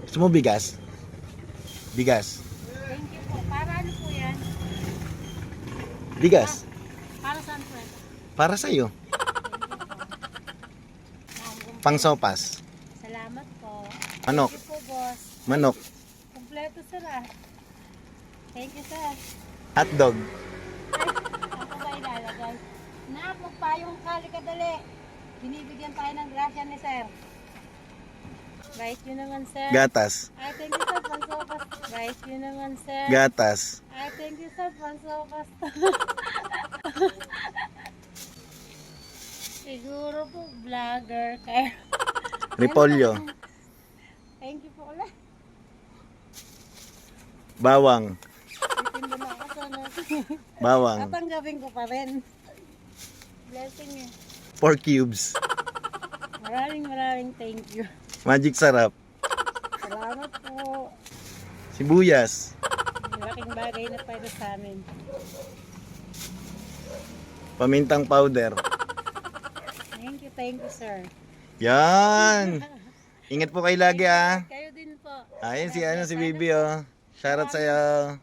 Gusto mo bigas? Bigas. Thank you po. Para ano po yan? Bigas. Para saan po yan? Para sa'yo. Pang sopas. Salamat po. Manok. Thank you po, boss. Manok. Kompleto sir ah. Thank you sir. Hotdog. Ako ba ilalagay? Nak, magpayong kali kadali. Binibigyan tayo ng grasya ni sir. Right yun naman sir. Gatas. Ay, thank you sir, pansopas. Right yun naman sir. Gatas. Ay, thank you sir, pansopas. Siguro po, vlogger kayo. Repolyo. Thank you po ulit. Bawang. Titinda na ako sana. Bawang. Tatanggapin ko pa rin. Blessing niyo. 4 cubes. Maraming thank you. Magic sarap. Salamat po. Sibuyas. Malaking bagay na para sa amin. Pamintang powder. Thank you sir. Yan. Ingat po kayo lagi ah. Kayo din po. Ayun si Bibi oh. Shoutout sa'yo.